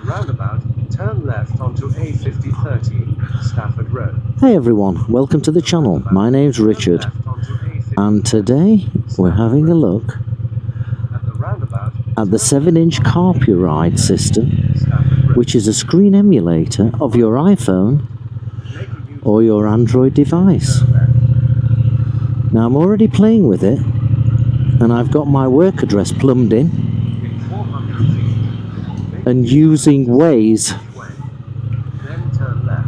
roundabout, turn left onto A5030, Stafford Road. Hey everyone, welcome to the channel. My name's Richard, and today we're having a look at the 7-inch Carpuride system, which is a screen emulator of your iPhone or your Android device. Now I'm already playing with it, and I've got my work address plumbed in and using Waze. Then turn left.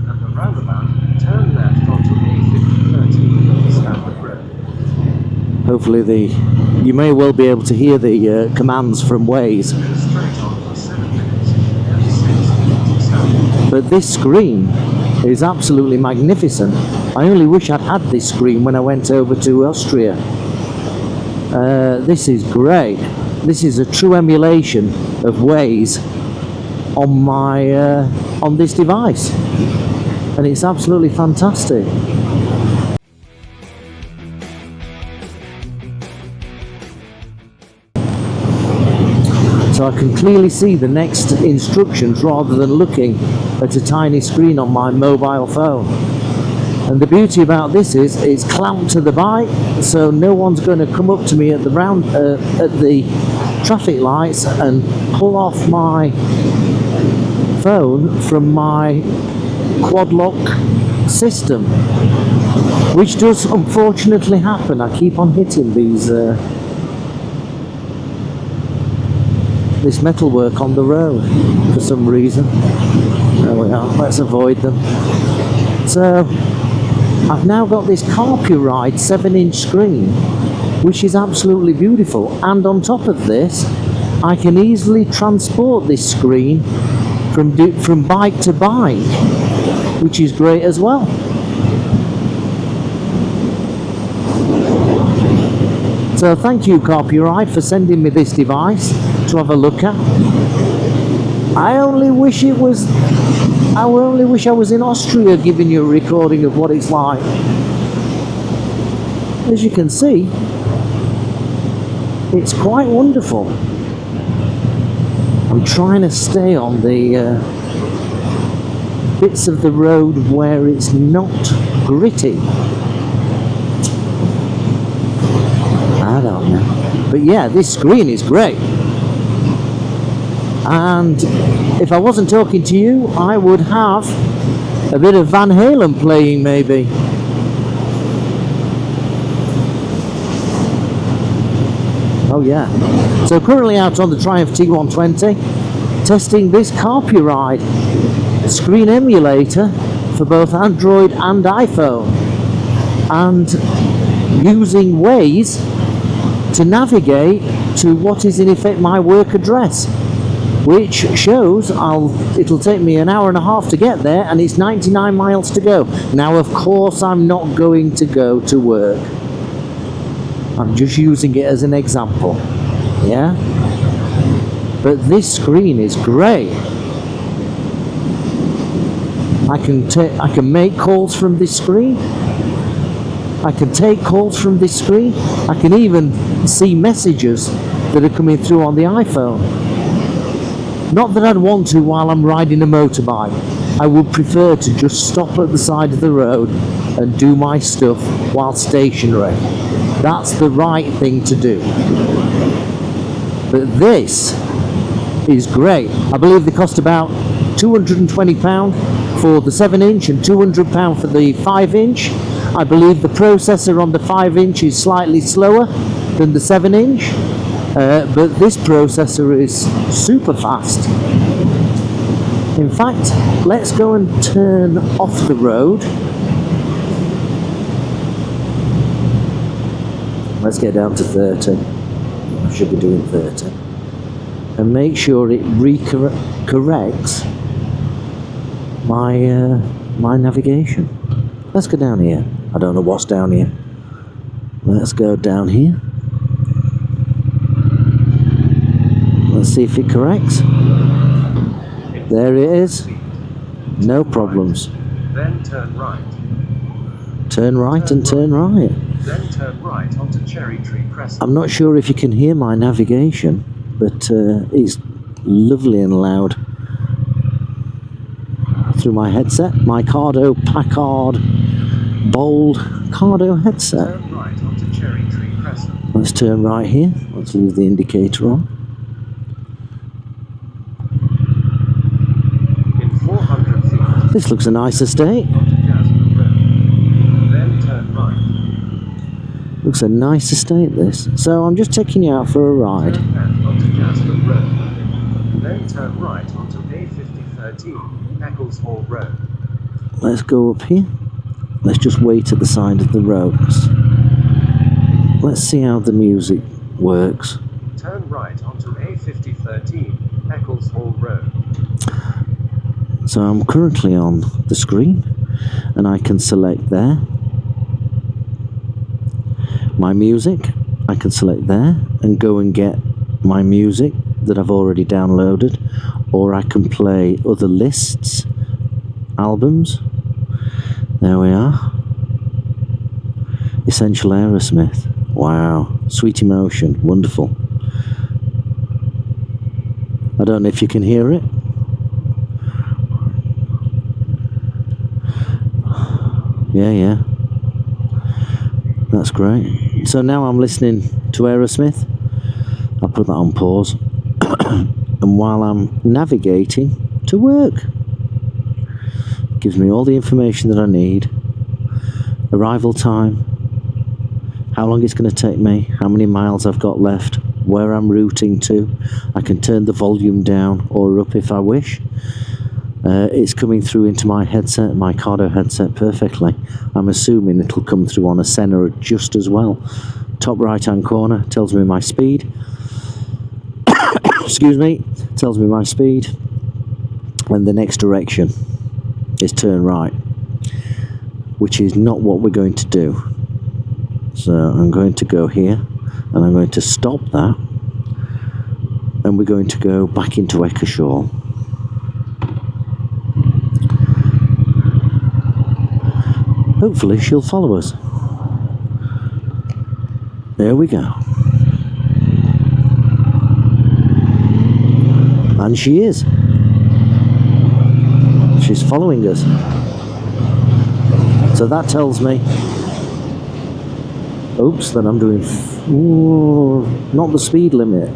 At the roundabout, turn left onto A5030, Stafford Road. Hopefully you may well be able to hear the commands from Waze. Straight on for 7 minutes. M6 But this screen is absolutely magnificent. I only wish I'd had this screen when I went over to Austria. This is great. This is a true emulation of Waze on my on this device, and it's absolutely fantastic. So I can clearly see the next instructions rather than looking at a tiny screen on my mobile phone. And the beauty about this is it's clamped to the bike, so no one's going to come up to me at the traffic lights and pull off my phone from my quad lock system, which does unfortunately happen. I keep on hitting these this metalwork on the road for some reason. There we are, let's avoid them. So I've now got this Carpuride 7-inch screen, which is absolutely beautiful, and on top of this I can easily transport this screen from bike to bike, which is great as well. So thank you, Carpuride, for sending me this device to have a look at. I only wish I was in Austria giving you a recording of what it's like. As you can see, it's quite wonderful. I'm trying to stay on the bits of the road where it's not gritty. I don't know. But yeah, this screen is great. And if I wasn't talking to you, I would have a bit of Van Halen playing maybe. Oh yeah. So currently out on the Triumph T120, testing this Carpuride screen emulator for both Android and iPhone, and using Waze to navigate to what is in effect my work address, which shows it'll take me an hour and a half to get there, and it's 99 miles to go. Now of course I'm not going to go to work. I'm just using it as an example. Yeah? But this screen is great. I can make calls from this screen. I can take calls from this screen. I can even see messages that are coming through on the iPhone. Not that I'd want to while I'm riding a motorbike. I would prefer to just stop at the side of the road and do my stuff while stationary. That's the right thing to do. But this is great. I believe they cost about £220 for the 7-inch and £200 for the 5-inch. I believe the processor on the 5-inch is slightly slower than the 7-inch. But this processor is super fast. In fact, let's go and turn off the road. Let's get down to 30. I should be doing 30. And make sure it corrects my navigation. Let's go down here. I don't know what's down here. Let's go down here. Let's see if it corrects. There it is. No problems. Then turn right. Turn right and turn right. Then turn right onto Cherry Tree Crescent. I'm not sure if you can hear my navigation, but it's lovely and loud through my headset, my Cardo Packard Bold Cardo headset. Turn right onto Cherry Tree Crescent. Let's turn right here. Let's leave the indicator on. In 400 feet, This looks a nice estate. onto Jasmine Road. Then turn right. Looks a nice estate, this. So I'm just taking you out for a ride. Turn left onto Jasmine Road. Then turn right onto A5013, Eccles Hall Road. Let's go up here. Let's just wait at the side of the road. Let's see how the music works. Turn right onto A5013, Eccles Hall Road. So I'm currently on the screen and I can select there. My music, I can select there and go and get my music that I've already downloaded, or I can play other lists, albums. There we are. Essential Aerosmith. Wow. Sweet Emotion. Wonderful. I don't know if you can hear it. Yeah. That's great. So now I'm listening to Aerosmith. I'll put that on pause. And while I'm navigating to work, gives me all the information that I need. Arrival time, how long it's going to take me, how many miles I've got left, where I'm routing to. I can turn the volume down or up if I wish. It's coming through into my headset, my Cardo headset, perfectly. I'm assuming it'll come through on a Senna just as well. Top right hand corner tells me my speed. Excuse me, tells me my speed. And the next direction is turn right, which is not what we're going to do. So I'm going to go here and I'm going to stop that, and we're going to go back into Eckershaw. Hopefully she'll follow us. There we go. And she is. She's following us. So that tells me, oops, that I'm doing not the speed limit.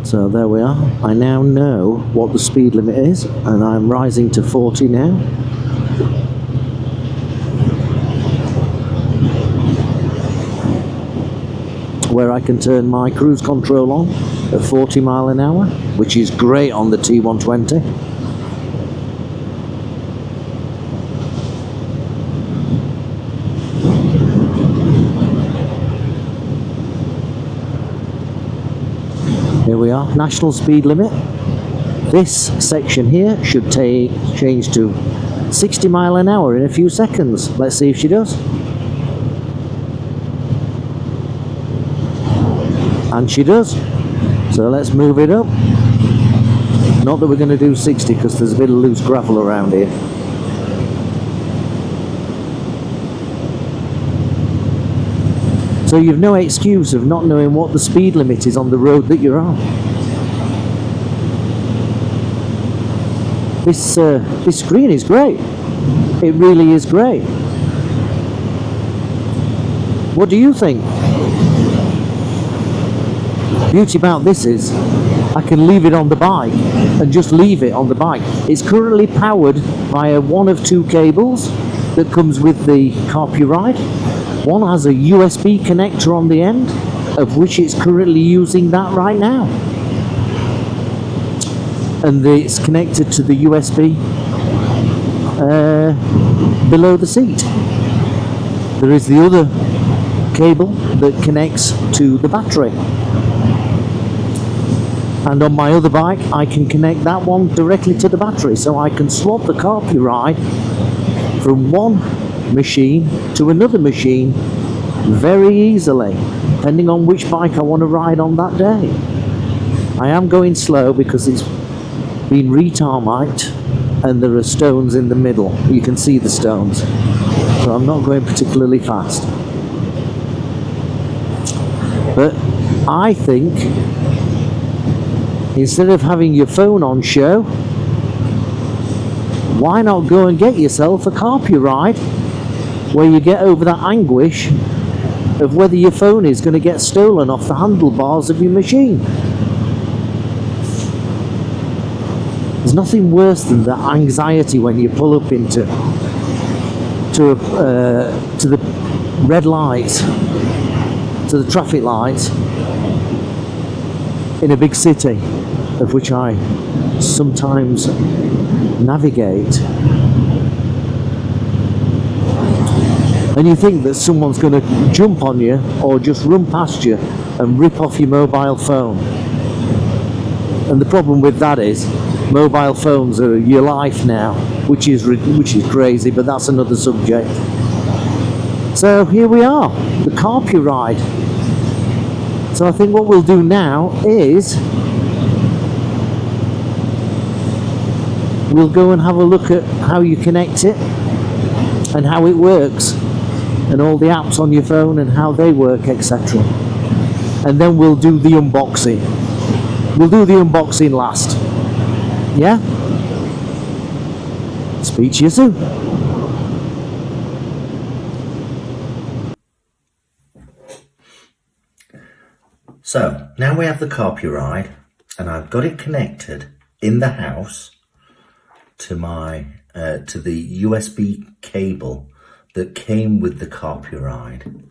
So there we are. I now know what the speed limit is, and I'm rising to 40 now. Where I can turn my cruise control on at 40 mile an hour, which is great on the T120. Here we are, national speed limit. This section here should change to 60 mile an hour in a few seconds. Let's see if she does. And she does. So let's move it up. Not that we're going to do 60 because there's a bit of loose gravel around here. So you've no excuse of not knowing what the speed limit is on the road that you're on. This screen is great. It really is great. What do you think? Beauty about this is I can leave it on the bike and just leave it on the bike. It's currently powered via one of two cables that comes with the Carpuride. One has a USB connector on the end, of which it's currently using that right now. And it's connected to the USB below the seat. There is the other cable that connects to the battery. And on my other bike, I can connect that one directly to the battery, so I can swap the Carpuride from one machine to another machine very easily, depending on which bike I want to ride on that day. I am going slow because it's been re-tarmacked and there are stones in the middle. You can see the stones, so I'm not going particularly fast. But I think instead of having your phone on show, why not go and get yourself a Carpuride where you get over that anguish of whether your phone is going to get stolen off the handlebars of your machine. There's nothing worse than the anxiety when you pull up into the red lights, to the traffic lights in a big city, of which I sometimes navigate, and you think that someone's going to jump on you or just run past you and rip off your mobile phone. And the problem with that is mobile phones are your life now, which is crazy, but that's another subject. So here we are, the Carpuride. So I think what we'll do now is we'll go and have a look at how you connect it and how it works, and all the apps on your phone and how they work, etc. And then we'll do the unboxing. We'll do the unboxing last. Yeah? Speak to you soon. So, now we have the Carpuride, and I've got it connected in the house to my to the USB cable that came with the Carpuride.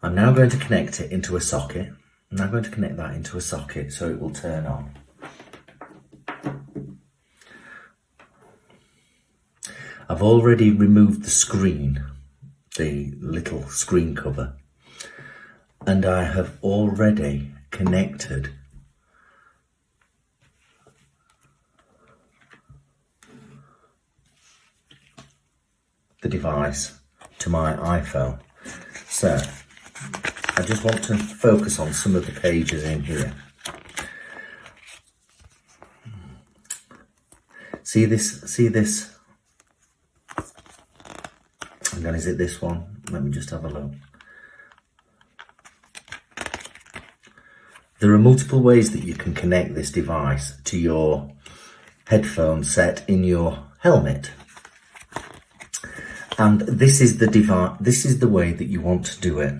I'm now going to connect it into a socket. I'm now going to connect that into a socket so it will turn on. I've already removed the screen, the little screen cover, and I have already connected the device to my iPhone. So I just want to focus on some of the pages in here. See this? And then is it this one? Let me just have a look. There are multiple ways that you can connect this device to your headphone set in your helmet. And this is the device, this is the way that you want to do it.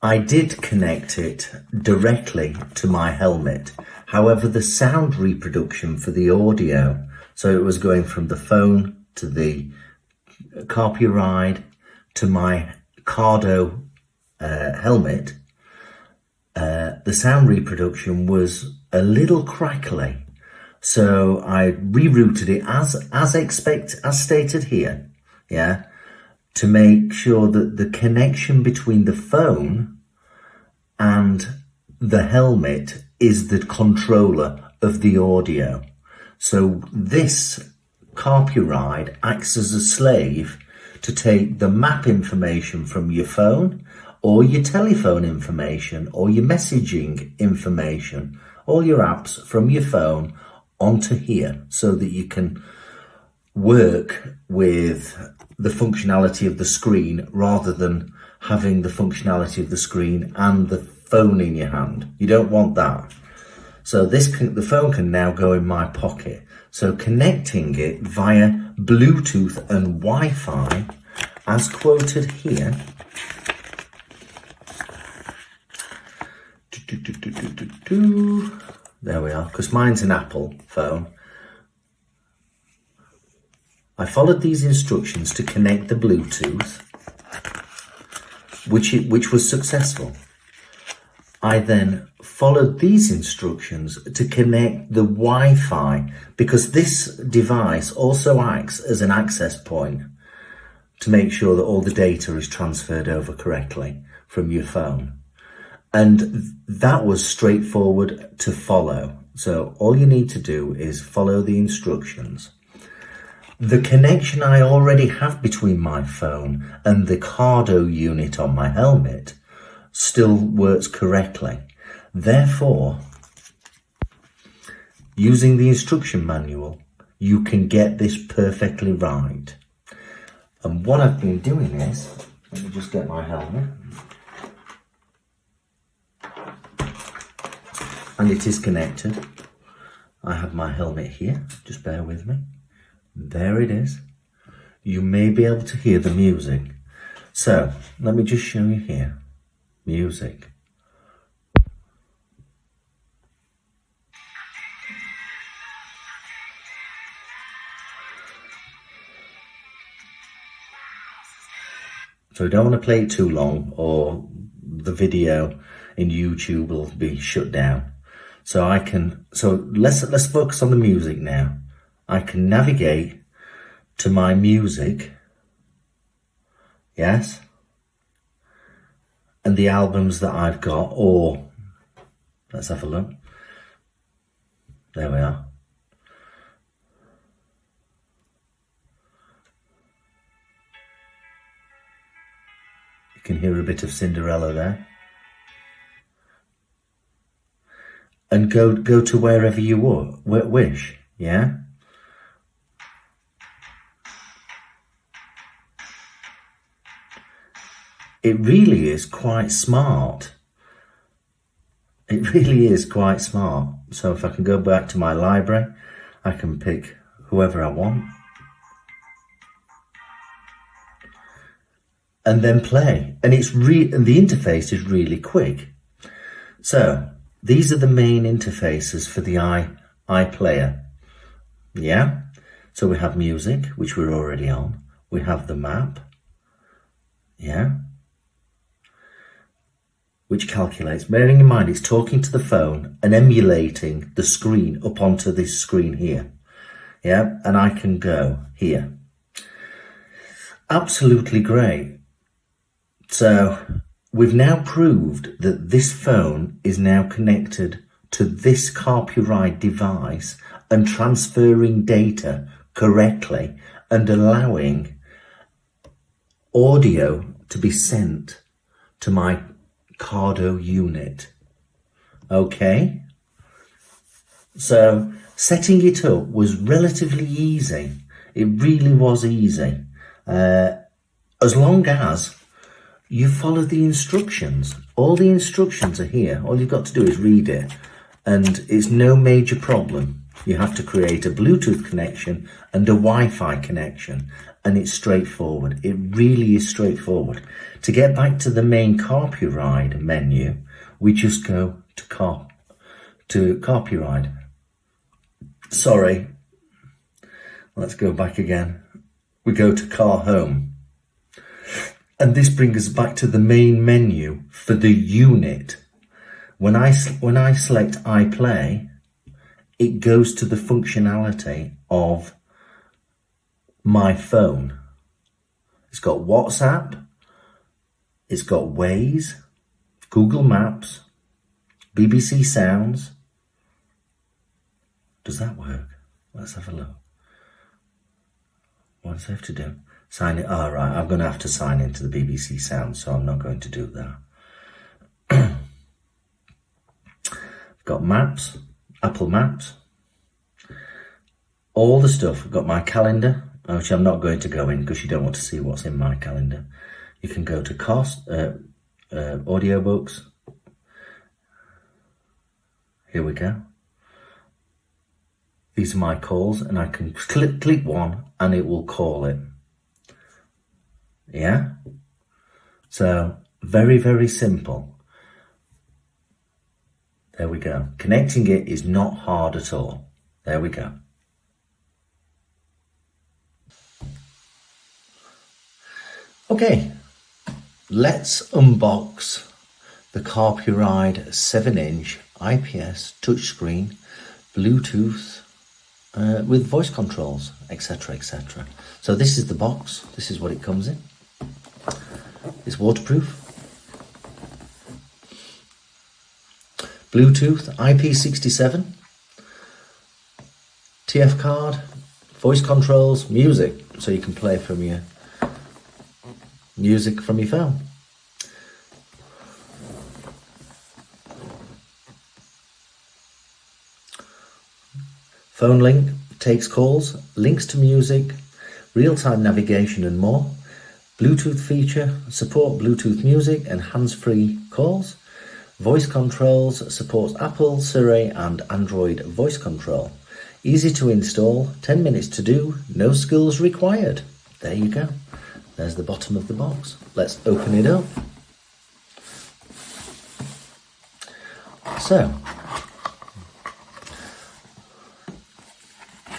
I did connect it directly to my helmet. However, the sound reproduction for the audio, so it was going from the phone to the Carpuride to my Cardo helmet, the sound reproduction was a little crackly. So I rerouted it as stated here, yeah, to make sure that the connection between the phone and the helmet is the controller of the audio. So this Carpuride acts as a slave to take the map information from your phone or your telephone information or your messaging information, all your apps from your phone onto here so that you can work with the functionality of the screen rather than having the functionality of the screen and the phone in your hand. You don't want that. So the phone can now go in my pocket. So connecting it via Bluetooth and Wi-Fi as quoted here. There we are, because mine's an Apple phone. I followed these instructions to connect the Bluetooth, which was successful. I then followed these instructions to connect the Wi-Fi, because this device also acts as an access point to make sure that all the data is transferred over correctly from your phone. And that was straightforward to follow. So all you need to do is follow the instructions. The connection I already have between my phone and the Cardo unit on my helmet still works correctly. Therefore, using the instruction manual, you can get this perfectly right. And what I've been doing is, let me just get my helmet. and it is connected. I have my helmet here, just bear with me. There it is. You may be able to hear the music. So, let me just show you here. Music. So I don't want to play it too long or the video in YouTube will be shut down. So let's focus on the music now. I can navigate to my music. Yes. And the albums that I've got, or let's have a look. There we are. You can hear a bit of Cinderella there. And go to wherever you wish, yeah? It really is quite smart. It really is quite smart. So if I can go back to my library, I can pick whoever I want. And then play. And and the interface is really quick. So these are the main interfaces for the iPlayer. Yeah? So we have music, which we're already on. We have the map. Yeah? Which calculates, bearing in mind it's talking to the phone and emulating the screen up onto this screen here. Yeah? And I can go here. Absolutely great. So we've now proved that this phone is now connected to this Carpuride device and transferring data correctly and allowing audio to be sent to my Cardo unit. Okay? So setting it up was relatively easy. It really was easy. As long as you follow the instructions. All the instructions are here. All you've got to do is read it. And it's no major problem. You have to create a Bluetooth connection and a Wi-Fi connection. And it's straightforward. It really is straightforward. To get back to the main Carpuride menu, we just go to Carpuride. Sorry. Let's go back again. We go to Car Home. And this brings us back to the main menu for the unit. When I select iPlay, it goes to the functionality of my phone. It's got WhatsApp, it's got Waze, Google Maps, BBC Sounds. Does that work? Let's have a look. What does I have to do? Sign it. All right, I'm going to have to sign into the BBC Sounds, so I'm not going to do that. Got Maps, Apple Maps, all the stuff. I've got my calendar, which I'm not going to go in because you don't want to see what's in my calendar. You can go to audiobooks. Here we go. These are my calls, and I can click one and it will call it. Yeah? So, very, very simple. There we go. Connecting it is not hard at all. There we go. Okay, let's unbox the Carpuride 7-inch IPS touchscreen, Bluetooth, with voice controls, etc, etc. So this is the box. This is what it comes in. It's waterproof. Bluetooth, IP67, TF card, voice controls, music, so you can play from your music from your phone. Phone link, takes calls, links to music, real-time navigation and more. Bluetooth feature, support Bluetooth music and hands-free calls. Voice controls, supports Apple, Siri and Android voice control. Easy to install, 10 minutes to do, no skills required. There you go. There's the bottom of the box. Let's open it up. So,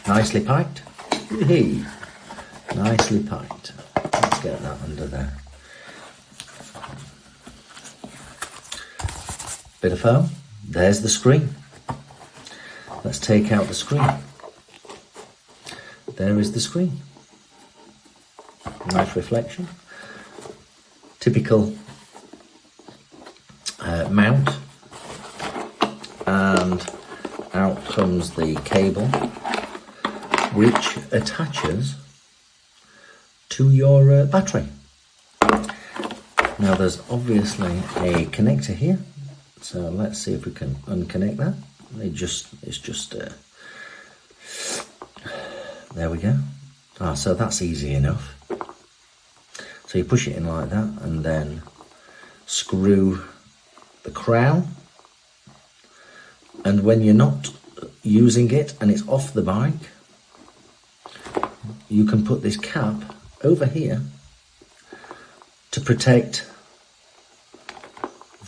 nicely packed. Hey, nicely packed. Let's get that under there. Bit of foam. There's the screen. Let's take out the screen. There is the screen. Nice reflection. Typical mount. And out comes the cable, which attaches to your battery. Now there's obviously a connector here, so let's see if we can unconnect that. It's just there we go. So that's easy enough. So you push it in like that and then screw the crown, and when you're not using it and it's off the bike, you can put this cap over here to protect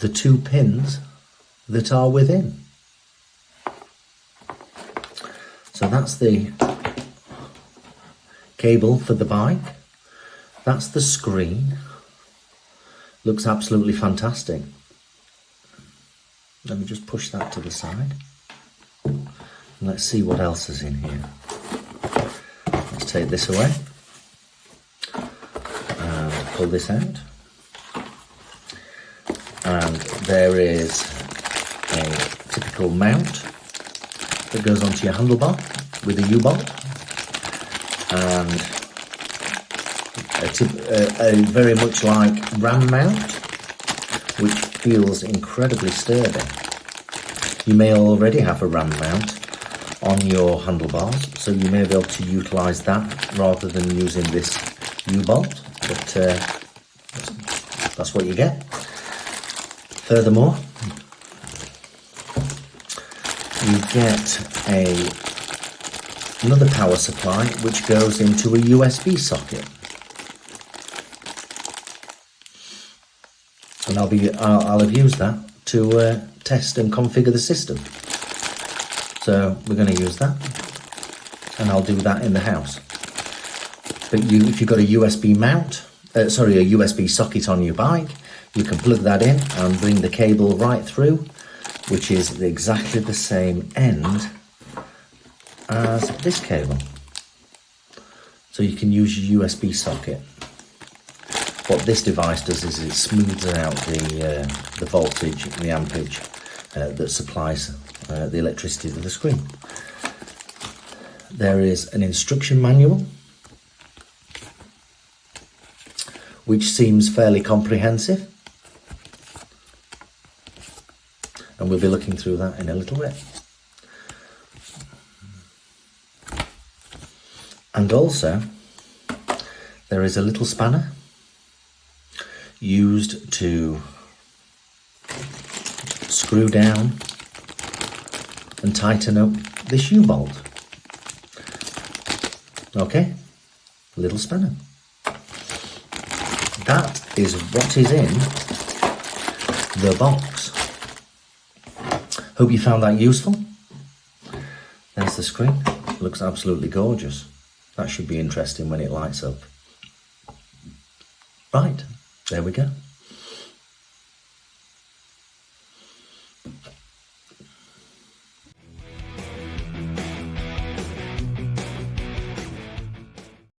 the 2 pins that are within. So that's the cable for the bike. That's the screen. Looks absolutely fantastic. Let me just push that to the side. And let's see what else is in here. Let's take this away. And pull this out. And there is a typical mount that goes onto your handlebar with a U-bolt. And a very much like RAM mount, which feels incredibly sturdy. You may already have a RAM mount on your handlebars, so you may be able to utilise that rather than using this U-bolt, but that's what you get. Furthermore, you get another power supply which goes into a USB socket. And I'll have used that to test and configure the system. So we're going to use that, and I'll do that in the house. But if you've got a USB mount, a USB socket on your bike, you can plug that in and bring the cable right through, which is exactly the same end as this cable. So you can use your USB socket. What this device does is it smooths out the voltage, the ampage that supplies the electricity to the screen. There is an instruction manual, which seems fairly comprehensive, and we'll be looking through that in a little bit. And also, there is a little spanner used to screw down and tighten up this U-bolt. Okay, little spanner. That is what is in the box. Hope you found that useful. There's the screen. Looks absolutely gorgeous. That should be interesting when it lights up. Right, there we go.